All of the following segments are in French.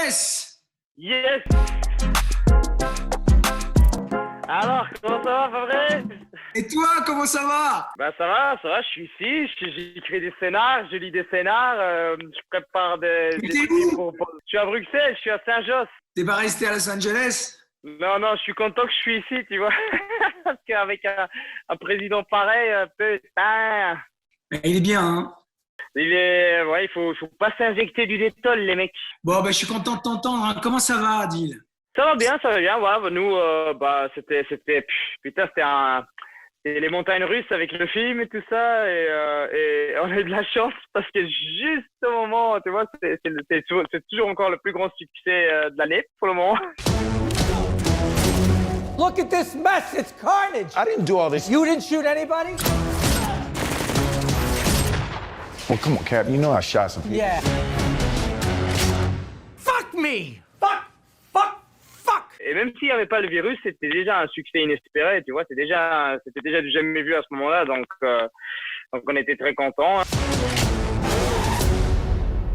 Yes! Yes! Alors, comment ça va, Fabrice? Et toi, comment ça va? Ben ça va, je suis ici, j'écris des scénars, je lis des scénars, je prépare des T'es films où? Je suis à Bruxelles, je suis à Saint-Josse. T'es pas resté à Los Angeles? Non, je suis content que je suis ici, tu vois. Parce qu'avec un président pareil, putain, Il est bien, hein? ouais, il faut pas s'injecter du détol, les mecs. Bon, je suis content de t'entendre, hein. Comment ça va, Adil? Ça va bien, ouais, nous, c'était les montagnes russes avec le film et tout ça, et on a eu de la chance parce que juste au moment, tu vois, c'est toujours encore le plus grand succès de l'année pour le moment. Look at this mess, it's carnage! I didn't do all this. You didn't shoot anybody? Well, come on, Cap. You know I shot some people. Yeah. Fuck me! Fuck! Et même s'il n'y avait pas le virus, c'était déjà un succès inespéré, tu vois, c'était déjà du jamais vu à ce moment-là, donc on était très contents.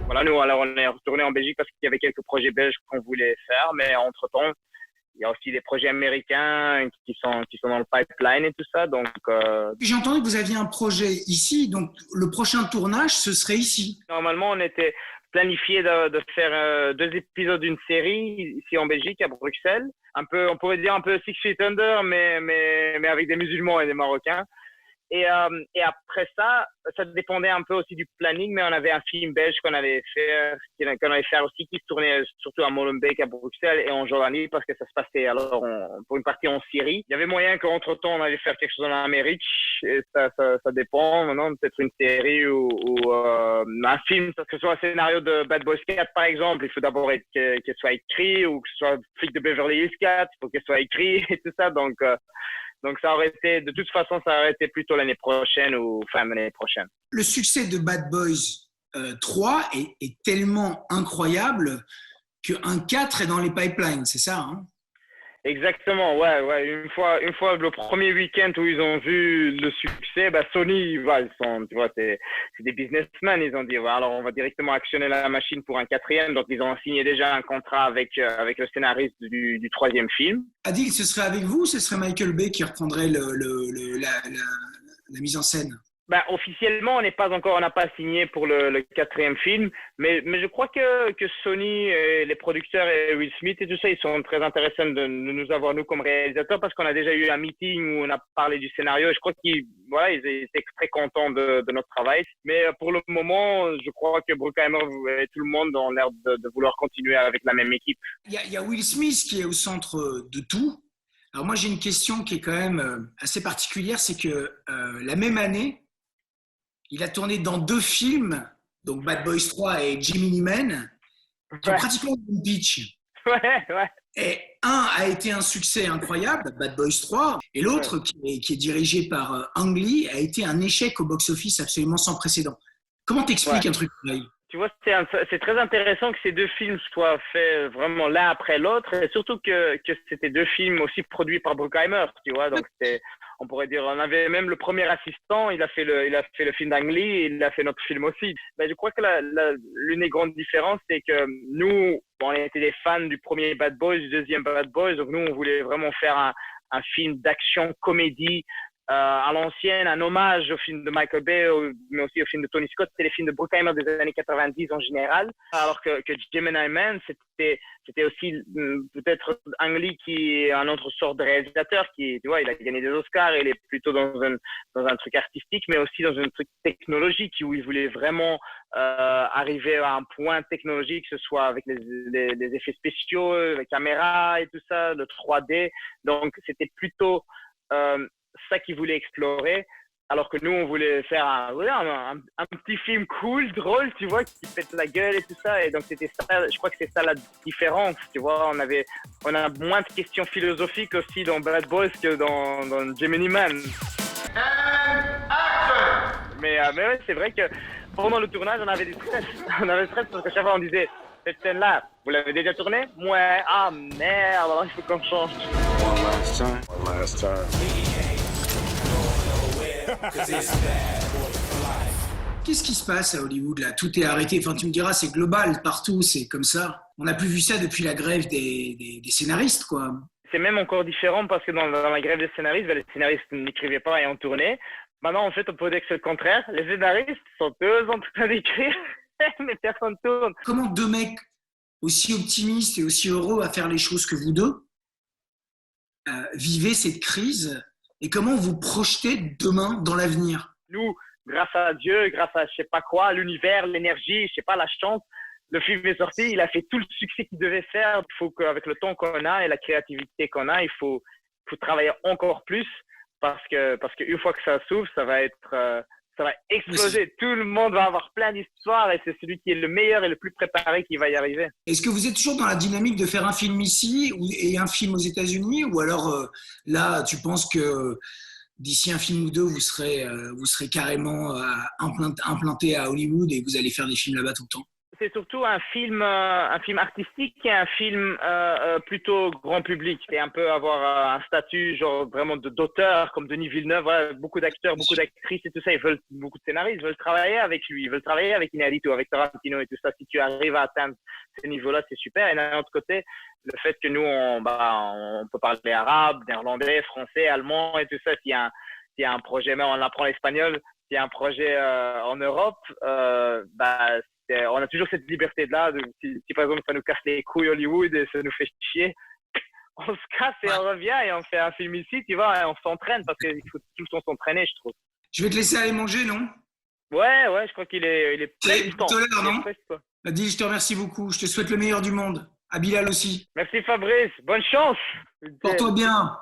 Voilà, nous, alors on est retourné en Belgique parce qu'il y avait quelques projets belges qu'on voulait faire, mais entre-temps, il y a aussi des projets américains qui sont dans le pipeline et tout ça, donc... J'ai entendu que vous aviez un projet ici, donc le prochain tournage, ce serait ici. Normalement, on était planifié de faire 2 épisodes d'une série ici en Belgique, à Bruxelles. On pourrait dire un peu Six Feet Under, mais avec des musulmans et des Marocains. Et après ça dépendait un peu aussi du planning, mais on avait un film belge qu'on allait faire aussi, qui se tournait surtout à Molenbeek, à Bruxelles et en Jordanie, parce que ça se passait alors pour une partie en Syrie. Il y avait moyen qu'entre-temps on allait faire quelque chose en Amérique, et ça dépend maintenant, peut-être une série ou un film, que ce soit un scénario de Bad Boys 4 par exemple, il faut d'abord qu'elle soit écrit, ou que ce soit Flic de Beverly Hills 4, il faut qu'elle soit écrit et tout ça, donc ça aurait été, de toute façon, ça aurait été plutôt l'année prochaine ou fin de l'année prochaine. Le succès de Bad Boys 3 est tellement incroyable qu'un 4 est dans les pipelines, c'est ça, hein? Exactement, ouais. Une fois le premier week-end où ils ont vu le succès, Sony, ils sont, tu vois, c'est des businessmen, ils ont dit, alors on va directement actionner la machine pour un 4e, donc ils ont signé déjà un contrat avec le scénariste du 3e film. Adil, ce serait avec vous ou ce serait Michael Bay qui reprendrait la mise en scène? Officiellement, on n'a pas signé pour le 4e film, mais je crois que Sony et les producteurs et Will Smith et tout ça, ils sont très intéressés de nous avoir, nous, comme réalisateurs, parce qu'on a déjà eu un meeting où on a parlé du scénario, et je crois qu'ils étaient très contents de notre travail. Mais pour le moment, je crois que Bruckheimer et tout le monde ont l'air de vouloir continuer avec la même équipe. Il y a Will Smith qui est au centre de tout. Alors moi, j'ai une question qui est quand même assez particulière, c'est que la même année, il a tourné dans 2 films, donc Bad Boys 3 et Gemini Man, qui ont pratiquement le même pitch. Ouais. Et un a été un succès incroyable, Bad Boys 3, et l'autre, qui est dirigé par Ang Lee, a été un échec au box-office absolument sans précédent. Comment t'expliques un truc pareil? Tu vois, c'est très intéressant que ces 2 films soient faits vraiment l'un après l'autre, et surtout que c'était 2 films aussi produits par Bruckheimer, tu vois. Donc on pourrait dire, on avait même le premier assistant, il a fait le film d'Ang Lee, et il a fait notre film aussi. Je crois que l'une des grandes différences, c'est que nous, on était des fans du premier Bad Boys, du 2e Bad Boys, donc nous, on voulait vraiment faire un film d'action, comédie, à l'ancienne, un hommage au film de Michael Bay, mais aussi au film de Tony Scott. C'était les films de Bruckheimer des années 90 en général, alors que Gemini Man, c'était aussi peut-être Ang Lee, qui est un autre sort de réalisateur, qui, tu vois, il a gagné des Oscars, il est plutôt dans un truc artistique, mais aussi dans un truc technologique, où il voulait vraiment arriver à un point technologique, que ce soit avec les effets spéciaux, les caméras et tout ça, le 3D. Donc c'était plutôt ça qu'il voulait explorer, alors que nous on voulait faire un petit film cool, drôle, tu vois, qui pète la gueule et tout ça. Et donc c'était ça, je crois que c'est ça la différence, tu vois. On a moins de questions philosophiques aussi dans Bad Boys que dans Gemini Man. Mais ouais, c'est vrai que pendant le tournage on avait du stress. On avait stress parce qu'à chaque fois on disait, cette scène-là, vous l'avez déjà tournée? Ouais, merde, alors il faut qu'on change. One last time. Qu'est-ce qui se passe à Hollywood là? Tout est arrêté. Enfin, tu me diras, c'est global, partout, c'est comme ça. On n'a plus vu ça depuis la grève des scénaristes, quoi. C'est même encore différent parce que dans la grève des scénaristes, les scénaristes n'écrivaient pas et on tournait. Maintenant, en fait, on peut dire que c'est le contraire. Les scénaristes sont eux en train d'écrire, mais personne tourne. Comment deux mecs aussi optimistes et aussi heureux à faire les choses que vous deux vivez cette crise et comment vous projetez demain dans l'avenir? Nous, grâce à Dieu, grâce à je sais pas quoi, l'univers, l'énergie, je sais pas, la chance, le film est sorti, il a fait tout le succès qu'il devait faire. Il faut qu'avec le temps qu'on a et la créativité qu'on a, il faut travailler encore plus parce que une fois que ça s'ouvre, ça va exploser. Tout le monde va avoir plein d'histoires et c'est celui qui est le meilleur et le plus préparé qui va y arriver. Est-ce que vous êtes toujours dans la dynamique de faire un film ici et un film aux États-Unis ou alors là, tu penses que d'ici un film ou deux, vous serez carrément implanté à Hollywood et vous allez faire des films là-bas tout le temps? C'est surtout un film artistique et un film plutôt grand public. C'est un peu avoir un statut genre vraiment d'auteur comme Denis Villeneuve. Voilà, beaucoup d'acteurs, beaucoup d'actrices et tout ça. Beaucoup de scénaristes veulent travailler avec lui. Ils veulent travailler avec Inarritu, avec Tarantino et tout ça. Si tu arrives à atteindre ce niveau-là, c'est super. Et d'un autre côté, le fait que nous, on peut parler arabe, néerlandais, français, allemand et tout ça. S'il y a un projet, même on apprend l'espagnol, s'il y a un projet en Europe, on a toujours cette liberté-là. Si par exemple ça nous casse les couilles Hollywood et ça nous fait chier, on se casse et on revient et on fait un film ici, tu vois, et on s'entraîne parce qu'il faut tout le temps s'entraîner, je trouve. Je vais te laisser aller manger, non? Ouais, je crois qu'il est prêt du temps. Tout à l'heure, non? Adil, je te remercie beaucoup. Je te souhaite le meilleur du monde. À Bilal aussi. Merci Fabrice, bonne chance. Porte-toi bien.